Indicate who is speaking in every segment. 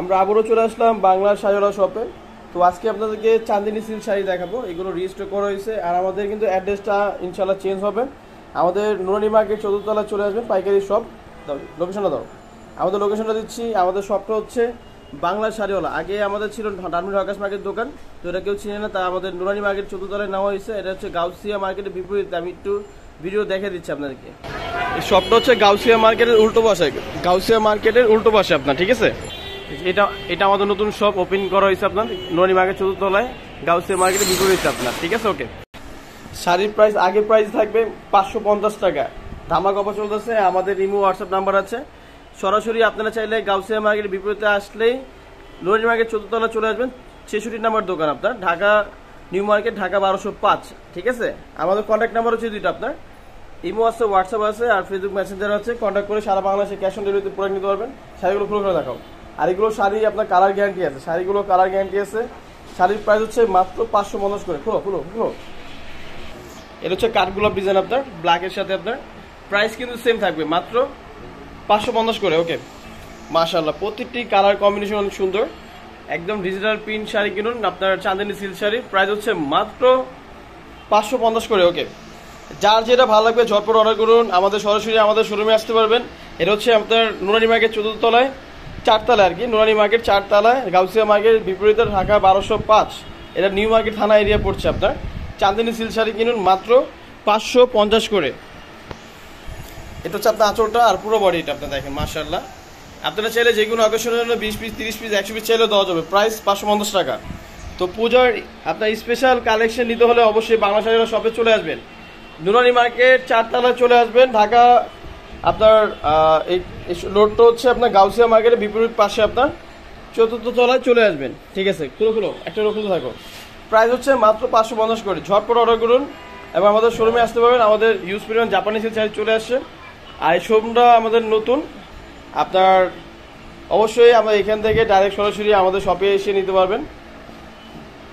Speaker 1: আমরা আবারও চলে আসলাম বাংলার শাড়িওয়ালা শপে। তো আজকে আপনাদেরকে চাঁদিনী সিল্ক শাড়ি দেখাবো। এগুলো রিস্টক করা হয়েছে আর আমাদের কিন্তু অ্যাড্রেসটা ইনশাল্লাহ চেঞ্জ হবে। আমাদের নুরানি মার্কেট 14 তলায় চলে আসবেন, পাইকারি শপ। দাও লোকেশনটা দাও। আমাদের লোকেশনটা দিচ্ছি। আমাদের শপটা হচ্ছে বাংলার শাড়িওয়ালা। আগে আমাদের ছিল ধানমন্ডি আকাশ মার্কেট দোকান, তো এটা কেউ চিনে না, তাই আমাদের নুরানি মার্কেট 14 তলায় নেওয়া হয়েছে। এটা হচ্ছে গাউসিয়া মার্কেটের বিপরীতে। আমি একটু ভিডিও দেখে দিচ্ছি আপনাদেরকে। এই শপটা হচ্ছে গাউসিয়া মার্কেটের উল্টো পাশে, গাউসিয়া মার্কেটের উল্টো পাশে আপনার, ঠিক আছে। এটা আমাদের নতুন শপ ওপেন করা হয়েছে আপনার নুরানি মার্কেট 14 তলায়, গাউসিয়া মার্কেটে বিক্রি হয়েছে আপনার, ঠিক আছে। ওকে, শাড়ির প্রাইস আগে প্রাইস থাকবে 550 টাকা। ধামাকা অফার চলতেছে। আমাদের ইমো হোয়াটসঅ্যাপ নাম্বার আছে। সরাসরি আপনারা চাইলে গাউসিয়া মার্কেটের বিপরীতে আসলেই নুরানি মার্কেট 14 তলায় চলে আসবেন। 66 নাম্বার দোকান আপনার, ঢাকা নিউ মার্কেট, ঢাকা 1205, ঠিক আছে। আমাদের কন্ট্যাক্ট নাম্বার হচ্ছে দুইটা আপনার, ইমো আছে, হোয়াটসঅ্যাপ আছে, আর ফেসবুক মেসেঞ্জার আছে। কন্ট্যাক্ট করে সারা বাংলাদেশে ক্যাশ অন ডেলিভারিতে প্রোডাক্ট নিতে পারবেন। শাড়িগুলো খুলে খুলে দেখাও। আর এগুলো শাড়ি আপনার কালার গ্যারান্টি আছে, শাড়িগুলো কালার গ্যারান্টি আছে। শাড়ির প্রাইস হচ্ছে মাত্র 550 করে। খুলো খুলো খুলো। এটা হচ্ছে কাঠগোলাপ ডিজাইন আপনার, ব্ল্যাকের সাথে আপনার প্রাইস কিন্তু সেম থাকবে, মাত্র 550 করে। ওকে, মাশাআল্লাহ, প্রত্যেকটি কালার কম্বিনেশন অনেক সুন্দর। একদম ডিজিটাল প্রিন্ট শাড়ি কিনুন আপনার চাঁদিনী সিল্ক শাড়ি, প্রাইস হচ্ছে মাত্র 550 করে। ওকে, যার যেটা ভালো লাগবে ঝটপট অর্ডার করুন। আমাদের সরাসরি আমাদের শোরুমে আসতে পারবেন। এটা হচ্ছে আপনার নুরানি মার্কেট 14 তলায়, 4 তলায় আর কি, নুরানি মার্কেট 4 তলায়, গাউসিয়া মার্কেট বিপরীতে, ঢাকা 1205। এটা নিউ মার্কেট থানা এরিয়া পড়ছে আপনার। চাঁদিনী সিল্ক শাড়ি কিনুন মাত্র 550 করে। এটা হচ্ছে আপনার আঁচলটা আর পুরো বডি। এটা আপনার দেখেন, মাশাআল্লাহ। আপনারা চাইলে যে কোনো অকেশনের জন্য 20 পিস, 30 পিস, 100 পিস চাইলেও দেওয়া যাবে। প্রাইস 550 টাকা। তো পূজার আপনার স্পেশাল কালেকশন নিতে হলে অবশ্যই বাংলা শাড়িওয়ালা শপে চলে আসবেন। নুরানি মার্কেট 4 তলায় চলে আসবেন। ঢাকা আপনার এই রোডটা হচ্ছে আপনার গাউসিয়া মার্কেটের বিপরীত পাশে আপনার 4th তলায় চলে আসবেন, ঠিক আছে। খুলো খুলো, একটা খুলে থাকো। প্রাইস হচ্ছে মাত্র 550 করে। ঝটপট অর্ডার করুন এবং আমাদের শোরুমে আসতে পারবেন। আমাদের ইউজ পরিমাণ জাপানি সিল্ক শাড়ি চলে আসছে। আর এই শোরুমটা আমাদের নতুন আপনার, অবশ্যই আমরা এখান থেকে ডাইরেক্ট সরাসরি আমাদের শপে এসে নিতে পারবেন।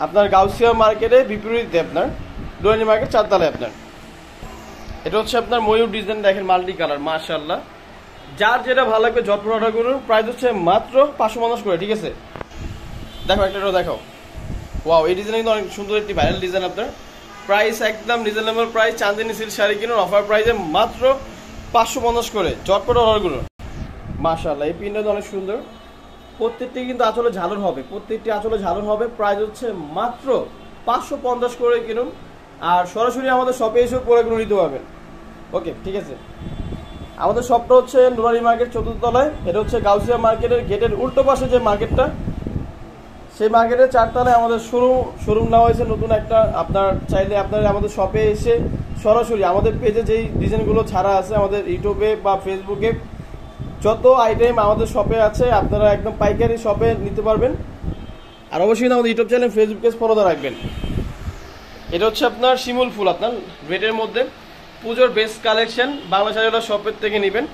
Speaker 1: আপনার গাউসিয়া মার্কেটে বিপরীতে আপনার নুরানি মার্কেট 4 তলায় আপনার। এটা হচ্ছে আপনার ময়ূর ডিজাইন, দেখেন মাল্টি কালার, মাশাআল্লাহ। যার যেটা ভালো লাগবে ঝটপট অর্ডার করুন। প্রাইস হচ্ছে মাত্র 550 করে, ঠিক আছে। দেখো একটা দেখাও। ওয়াও, এই ডিজাইন কিন্তু অনেক সুন্দর একটি ভাইরাল ডিজাইন আপনার। প্রাইস একদম reasonable price. Chandini silk sari কিনুন অফার প্রাইসে মাত্র 550 করে। ঝটপট অর্ডার করুন। মাশাআল্লাহ, এই পিনটা অনেক সুন্দর। প্রত্যেকটি কিন্তু আঁচলে ঝালর হবে, প্রত্যেকটি আঁচলে ঝালর হবে। প্রাইস হচ্ছে মাত্র 550 করে কিনুন। আর সরাসরি আমাদের শপে এসে প্রোডাক্টগুলো নিতে পারবেন। ওকে, ঠিক আছে। আমাদের শপটা হচ্ছে নুরানি মার্কেট 14 তলায়। এটা হচ্ছে গাউসিয়া মার্কেটের গেটের উল্টো পাশে যে মার্কেটটা, সেই মার্কেটের 4 তলায় আমাদের শোরুম নেওয়া হয়েছে নতুন একটা। আপনার চাইলে আপনারা আমাদের শপে এসে সরাসরি আমাদের পেজে যেই ডিজাইনগুলো ছাড়া আছে, আমাদের ইউটিউবে বা ফেসবুকে যত আইটেম আমাদের শপে আছে, আপনারা একদম পাইকারি শপে নিতে পারবেন। আর অবশ্যই আমাদের ইউটিউব চ্যানেল, ফেসবুক পেজ ফলোতে রাখবেন। এটা হচ্ছে আপনার শিমুল ফুল, আপনার রেডের মধ্যে পুজোর বেস্ট কালেকশন বাংলা শাড়িওয়ালা শপের থেকে নেবেন।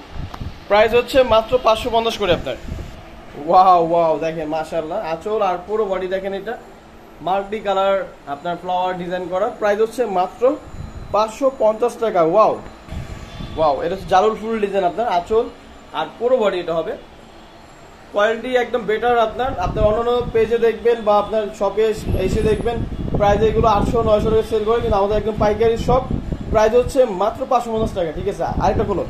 Speaker 1: প্রাইস হচ্ছে মাত্র 550 করে আপনার। ওয়াও ওয়াও, দেখেন মাশাআল্লাহ, আঁচল আর পুরো বডি দেখেন। এটা মাল্টি কালার আপনার ফ্লাওয়ার ডিজাইন করা। প্রাইস হচ্ছে মাত্র 550 টাকা। ওয়াও ওয়াও, এটা হচ্ছে জারুল ফুল ডিজাইন আপনার, আঁচল আর পুরো বডি এটা হবে। কোয়ালিটি একদম বেটার। আপনার অন্যান্য পেজে দেখবেন বা আপনার শপে এসে দেখবেন প্রাইস এগুলো 800-900 টাকা সেল করে, কিন্তু আমাদের একদম পাইকারি শপ। প্রাইস হচ্ছে মাত্র 550 টাকা, ঠিক আছে। আরেকটা হলো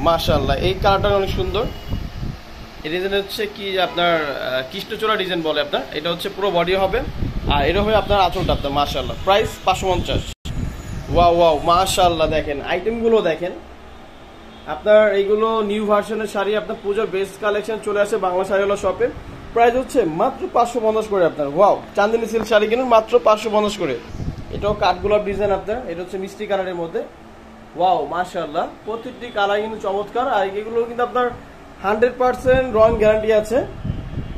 Speaker 1: মাশাআল্লাহ, এই কালারটা অনেক সুন্দর। এই ডিজাইন হচ্ছে কি আপনার কৃষ্ণচূড়া ডিজাইন বলে আপনার। এটা হচ্ছে পুরো বডি হবে আর এটা হবে আপনার আঁচলটা আপনার। মাশাআল্লাহ, প্রাইস 550। ওয়াও ওয়াও, মাশাআল্লাহ, দেখেন আইটেমগুলো দেখেন আপনার। এইগুলো নিউ ভার্সনের শাড়ি আপনার, পুজোর বেস্ট কালেকশন চলে আসে বাংলা শাড়িওয়ালা শপে। প্রাইস হচ্ছে মাত্র 550 করে আপনার। ওয়াও, চাঁদিনী সিল্ক শাড়ি কিনুন মাত্র 550 করে। এটাও কাঠগোলাপ ডিজাইন আপনার। এটা হচ্ছে মিষ্টি কালারের মধ্যে। ওয়াও, মাশাআল্লাহ, প্রত্যেকটি কালার কিন্তু চমৎকার। আর এগুলো কিন্তু আপনার 100% রং গ্যারান্টি আছে।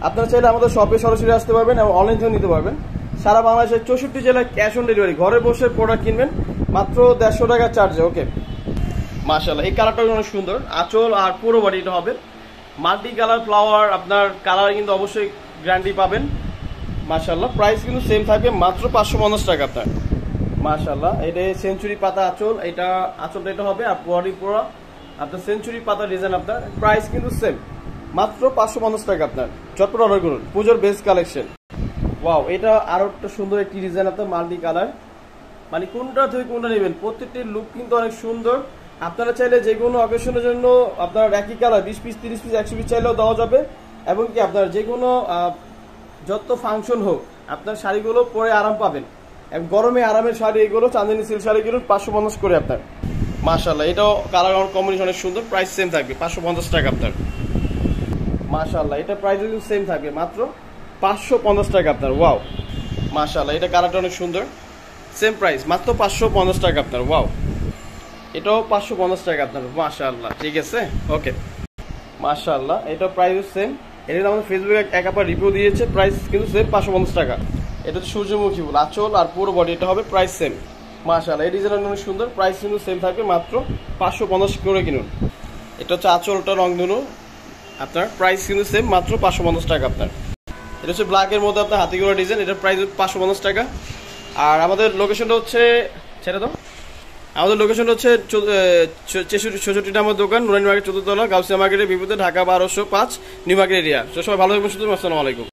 Speaker 1: আপনারা চাইলে আমাদের শপে সরাসরি আসতে পারবেন এবং অনলাইন থেকে নিতে পারবেন। সারা বাংলাদেশের 64 জেলায় ক্যাশ অন ডেলিভারি। ঘরে বসে প্রোডাক্ট কিনবেন মাত্র 150 টাকা চার্জে। ওকে, মাশাআল্লাহ, এই কালারটা অনেক সুন্দর। আঁচল আর পুরো বডিটা হবে মাল্টি কালার ফ্লাওয়ার। আপনার কালার কিন্তু অবশ্যই গ্যারান্টি পাবেন। মাশাআল্লাহ, প্রাইস কিন্তু সেম থাকবে মাত্র 550 টাকা আপনার। মাশাআল্লাহ, এটা সেঞ্চুরি পাতা আঁচল। এটা আঁচলটা এটা হবে আর বডি পুরো আপনার সেঞ্চুরি পাতা ডিজাইন আপনার। প্রাইস কিন্তু সেম মাত্র 550 টাকা আপনার। চটপট অর্ডার করুন, পুজোর বেস্ট কালেকশন। ওয়াও, এটা আরো একটা সুন্দর একটি ডিজাইন, আপনার মাল্টি কালার, মানে কোনটা থেকে কোনটা নেবেন, প্রত্যেকটির লুক কিন্তু অনেক সুন্দর। আপনারা চাইলে যে কোনো অকেশনের জন্য আপনার একই কালার 20 পিস 30 পিস 100 পিস চাইলেও দেওয়া যাবে। এবং কি আপনার যে কোনো যত ফাংশন হোক আপনার শাড়িগুলো পরে আরাম পাবেন। গরমে আরামের শাড়ি এগুলো, চাঁদিনী সিল্ক শাড়িগুলো 550 করে আপনার। মাশাআল্লাহ, এটাও কালার কম্বিনেশন অনেক সুন্দর, প্রাইস সেম থাকবে 550 টাকা আপনার। মাশাআল্লাহ, এটা প্রাইস কিন্তু সেম থাকবে মাত্র 550 টাকা আপনার। ওয়াও, মাশাআল্লাহ, এটা কালারটা অনেক সুন্দর, সেম প্রাইস মাত্র 550 টাকা আপনার। ওয়াও, এটাও 550 টাকা আপনার। মাশাআল্লাহ, ঠিক আছে, ওকে। মাশাআল্লাহ, এটা প্রাইস সেম। এটা আমাদের ফেসবুকে এক আপা রিভিউ দিয়েছে, প্রাইস কিন্তু সেম 550 টাকা। এটা হচ্ছে সূর্যমুখী ফুল, আঁচল আর পুরো বডি এটা হবে প্রাইস সেম। মাশাআল্লাহ, এই ডিজাইনটা অনেক সুন্দর, প্রাইস কিন্তু সেম থাকবে মাত্র 550 করে কিনুন। এটা হচ্ছে আঁচলটা রংধনু, আপনার প্রাইস কিন্তু সেম মাত্র 550 টাকা আপনার। এটা হচ্ছে ব্ল্যাকের মধ্যে আপনার হাতিগোড়া ডিজাইন, এটার প্রাইস 550 টাকা। আর আমাদের লোকেশনটা হচ্ছে, ছেড়ে দাও, আমাদের লোকেশনটা হচ্ছে 66 নম্বর দোকান, নুরানি মার্কেট 14 তলা, গাউসিয়া মার্কেটের বিপরীতে, ঢাকা 1205 নিউ মার্কেট এরিয়া। তো সবাই ভালো থাকবেন, সুস্থ থাকবেন, আসসালামু আলাইকুম।